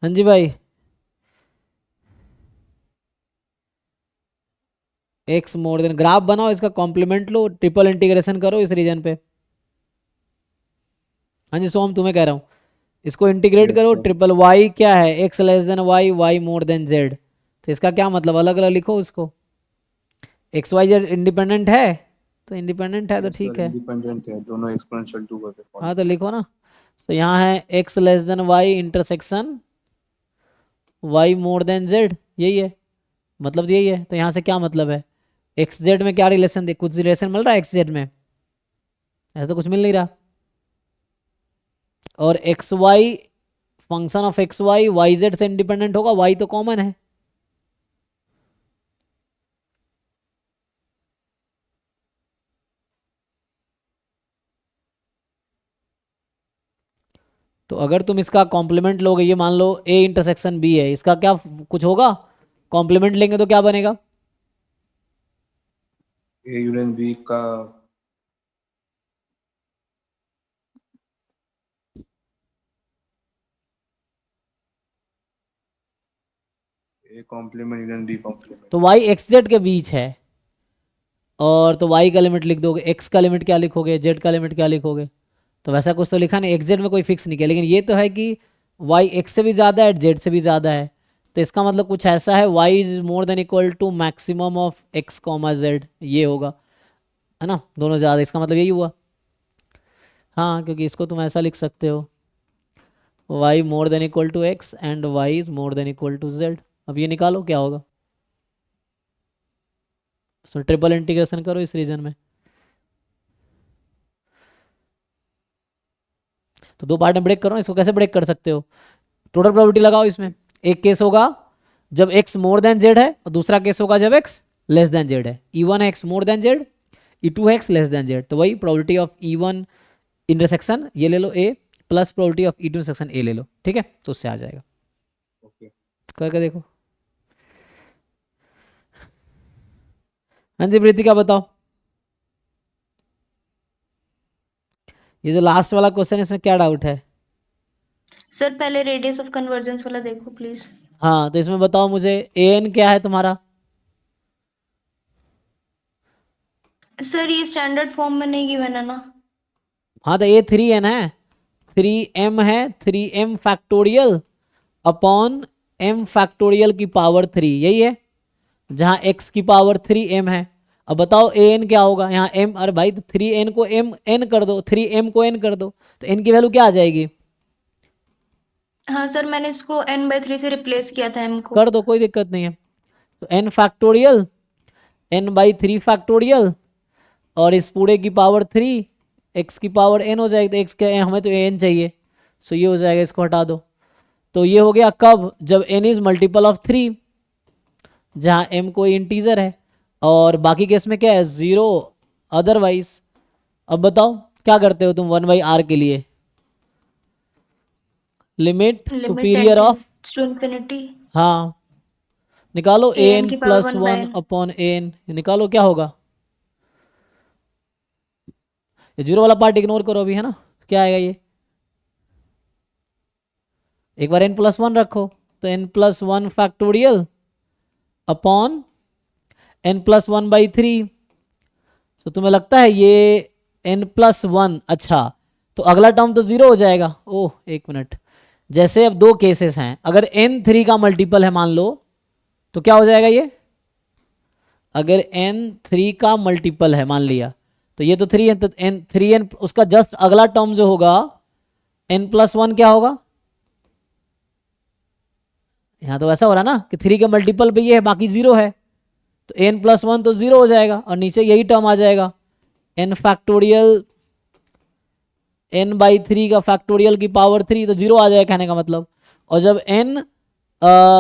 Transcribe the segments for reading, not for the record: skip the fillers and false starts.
हाँ जी भाई। X more then, graph बनाओ इसका, कॉम्प्लीमेंट लो, ट्रिपल इंटीग्रेशन करो इस रीजन पे। हाँ जी सोम, तुम्हें कह रहा हूँ, इसको इंटीग्रेट यस करो, सर। ट्रिपल वाई क्या है, x less than Y, Y more than Z. तो इसका क्या मतलब, अलग अलग लिखो उसको। एक्स वाई जेड इंडिपेंडेंट है, तो इंडिपेंडेंट है तो यस ठीक सर, है। इंडिपेंडेंट है, दोनों एक्सपोनेंशियल टू का फॉलो हाँ तो कर लिखो ना। तो यहाँ है x less than y intersection y more than z, यही है, मतलब यही है। तो यहाँ से क्या मतलब है, एक्स जेड में क्या रिलेशन दे, कुछ रिलेशन मिल रहा है एक्स जेड में, ऐसा तो कुछ मिल नहीं रहा। और x y, function of x y y z से इंडिपेंडेंट होगा, वाई तो कॉमन है। तो अगर तुम इसका कॉम्प्लीमेंट लोगे, ये मान लो ए इंटरसेक्शन बी है, इसका क्या कुछ होगा, कॉम्प्लीमेंट लेंगे तो क्या बनेगा। ए यूनियन बी का। ए कॉम्प्लीमेंट यूनियन बी तो कॉम्प्लीमेंट। वाई एक्स जेड के बीच है, और तो वाई का लिमिट लिख दोगे, एक्स का लिमिट क्या लिखोगे, जेड का लिमिट क्या लिखोगे। तो वैसा कुछ तो लिखा नहीं, एक्स जेड में कोई फिक्स नहीं किया, लेकिन ये तो है कि वाई एक्स से भी ज़्यादा है, जेड से भी ज़्यादा है। तो इसका मतलब कुछ ऐसा है, y is more than equal to maximum of x comma z, ये होगा, है ना, दोनों ज़्यादा, इसका मतलब यही हुआ। हाँ क्योंकि इसको तुम ऐसा लिख सकते हो, y more than equal to x and y is more than equal to z. अब ये निकालो क्या होगा, तो ट्रिपल इंटीग्रेशन करो इस रीजन में। तो दो पार्ट में ब्रेक करो, इसको कैसे ब्रेक कर सकते हो, टोटल प्रोबेबिलिटी लगाओ इसमें। एक केस होगा जब एक्स मोर देन जेड है, और दूसरा केस होगा जब एक्स लेस देन जेड है। ई वन है X more than Z, E two है एक्स लेस देन जेड, तो वही probability of E one intersection ये ले लो A, plus probability of E two intersection A ले लो, ठीक है, तो उससे आ जाएगा। ओके। करके देखो। हाँ जी प्रीति क्या बताओ, ये जो लास्ट वाला क्वेश्चन है इसमें क्या डाउट है। सर पहले रेडियस ऑफ कन्वर्जेंस वाला देखो प्लीज। हाँ तो इसमें बताओ मुझे, ए एन क्या है तुम्हारा। सर ये स्टैंडर्ड फॉर्म में नहीं गिवन है ना। हाँ तो ए थ्री एन है, थ्री एम है, three m factorial upon m factorial की पावर थ्री, यही है, जहाँ एक्स की पावर थ्री एम है। अब बताओ ए एन क्या होगा, यहाँ एम, अरे भाई तो थ्री एन को एम एन कर दो, थ्री एम को एन कर दो, तो एन की वैल्यू क्या आ जाएगी। हाँ सर मैंने इसको n/3 से रिप्लेस किया था m को। कर दो कोई दिक्कत नहीं है। तो n factorial, n by three factorial, और इस पूरे की पावर थ्री, एक्स की पावर एन हो जाएगी, तो एक्स के हमें तो एन चाहिए, सो ये हो जाएगा, इसको हटा दो। तो ये हो गया कब, जब n is multiple of three, जहाँ एम कोई इंटीजर है, और बाकी केस में क्या है, जीरो अदरवाइज। अब बताओ क्या करते हो तुम वन बाई आर के लिए, limit limit n superior of, tends to infinity हाँ निकालो, ए an एन की power plus 1/n। One upon n, निकालो क्या होगा। ये जीरो वाला पार्ट इग्नोर करो अभी, है ना, क्या आएगा ये, एक बार एन प्लस वन रखो, तो n plus one factorial upon n plus one by three. तो तुम्हें लगता है ये एन प्लस वन, अच्छा, तो अगला टर्म तो जीरो हो जाएगा। ओह एक मिनट, जैसे अब दो केसेस हैं, अगर एन थ्री का मल्टीपल है मान लो, तो क्या हो जाएगा ये, अगर एन थ्री का मल्टीपल है मान लिया, तो ये तो थ्री है, तो एन थ्री एन उसका जस्ट अगला टर्म जो होगा एन प्लस वन क्या होगा। यहाँ तो ऐसा हो रहा ना कि थ्री के मल्टीपल पे ये है, बाकी जीरो है, तो एन प्लस वन तो जीरो हो जाएगा, और नीचे यही टर्म आ जाएगा, n factorial n by three का फैक्टोरियल की पावर थ्री, तो जीरो आ जाएगा कहने का मतलब। और जब एन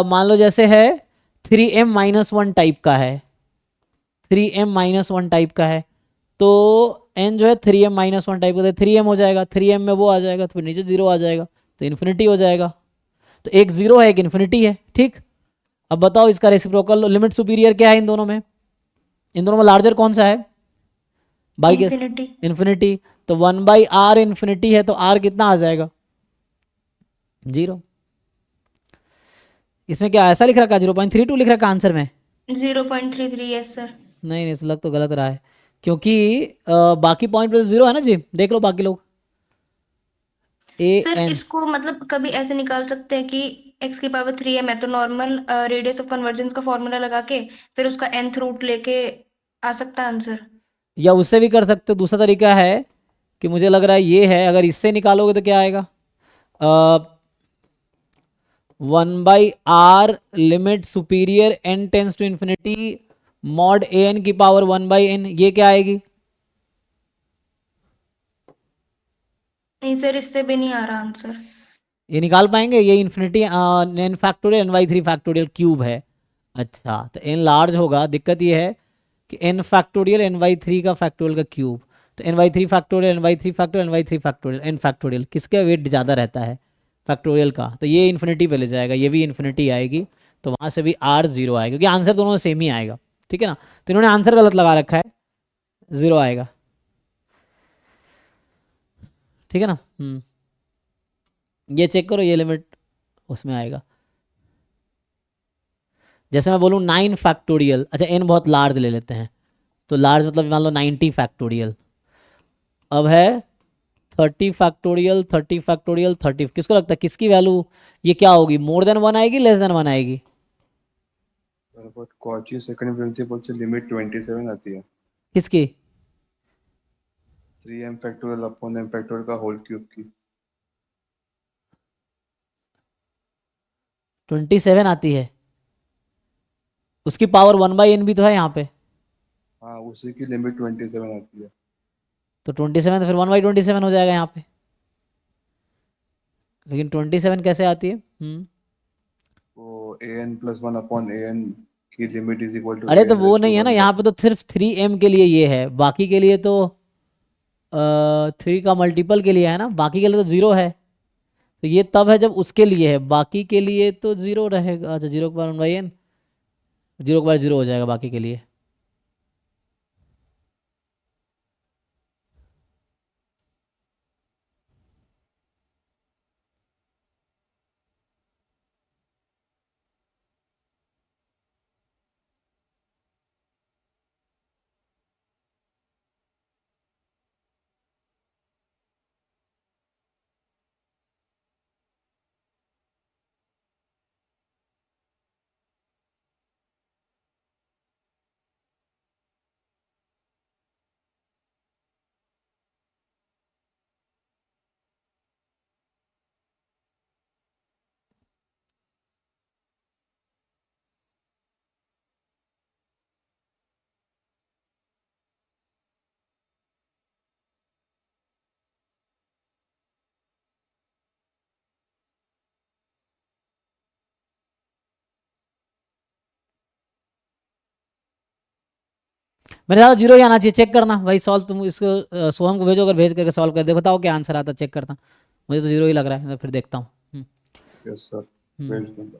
मान लो जैसे है three m minus one type का है, three m minus one type का है, तो एन जो है three m minus one type का, थ्री एम हो जाएगा, थ्री एम में वो आ जाएगा, तो फिर नीचे जीरो आ जाएगा, तो इन्फिनिटी हो जाएगा। तो एक जीरो है एक इन्फिनिटी है, ठीक। अब बताओ इसका रेसिप्रोकल लिमिट सुपीरियर क्या है इन दोनों में, इन दोनों में लार्जर कौन सा है, बाई के इन्फिनिटी। इन्फिनिटी। तो वन बाई आर इन्फिनिटी है, तो आर कितना आ जाएगा, जीरो। इसमें क्या ऐसा लिख रखा है 0.32 लिख रखा है आंसर में? 0.33 यस सर। नहीं नहीं, लग तो गलत रहा है, क्योंकि बाकी पॉइंट पे 0 है ना जी, देख लो बाकी लोग। ए सर एन इसको मतलब कभी ऐसे निकाल सकते हैं कि x की पावर 3m है तो नॉर्मल रेडियस ऑफ कन्वर्जेंस का फॉर्मूला लगा के फिर उसका nth रूट लेके आ सकता है आंसर। या उससे भी कर सकते हो। दूसरा तरीका है कि मुझे लग रहा है ये है, अगर इससे निकालोगे तो क्या आएगा, 1/r limit superior n tends to infinity mod a n की पावर 1/n, ये क्या आएगी? नहीं सर इससे भी नहीं आ रहा आंसर। ये निकाल पाएंगे? ये infinity n factorial n/3 factorial cube है। अच्छा, तो n लार्ज होगा, दिक्कत ये है कि n फैक्टोरियल n/3 का फैक्टोरियल का क्यूब, तो n/3 factorial n/3 factorial n/3 factorial n factorial, किसका वेट ज़्यादा रहता है? फैक्टोरियल का। तो ये इन्फिनिटी पे ले जाएगा, ये भी इन्फिनिटी आएगी, तो वहाँ से भी r 0 आएगा, क्योंकि आंसर दोनों सेम ही आएगा। ठीक है ना, तो इन्होंने आंसर गलत लगा रखा है, 0 आएगा। ठीक है ना। ये चेक करो, ये लिमिट उसमें आएगा। जैसे मैं बोलूँ 9 फैक्टोरियल, अच्छा n बहुत लार्ज ले लेते हैं, तो लार्ज मतलब मान लो 90 फैक्टोरियल। अब है 30 फैक्टोरियल, 30 फैक्टोरियल 30, किसको लगता है किसकी वैल्यू ये क्या होगी, मोर देन 1 आएगी, लेस देन 1 आएगी? बट कॉची सेकंड प्रिंसिपल से लिमिट 27 आती है। किसकी? 3m factorial upon m factorial का होल क्यूब की। 27 आती है, उसकी पावर 1/n भी तो है यहाँ पे, हाँ उसी की लिमिट 27 आती है। तो 27 तो फिर 1/27 हो जाएगा यहाँ पे। लेकिन 27 कैसे आती है? तो an प्लस 1 अपॉन an की लिमिट इज इक्वल टू अरे तो an वो रेज टू नहीं है ना, 1 यहाँ पे तो सिर्फ 3m के लिए ये है, बाकी के लिए तो 3 का मल्टीपल के लिए है ना, बाकी के लिए तो 0 है। तो ये तब है जब उसके लिए है, बाकी के लिए तो 0 रहेगा। अच्छा, 0/1/n, 0/0 हो जाएगा बाकी के लिए। मेरे साथ 0 ही आना चाहिए, चेक करना भाई सॉल्व, तुम इसको सोहम को भेजो, अगर भेज करके सॉल्व कर दे, बताओ क्या आंसर आता, चेक करता। मुझे तो 0 ही लग रहा है, तो फिर देखता हूँ। यस सर, हम्म। भेज दूंगा।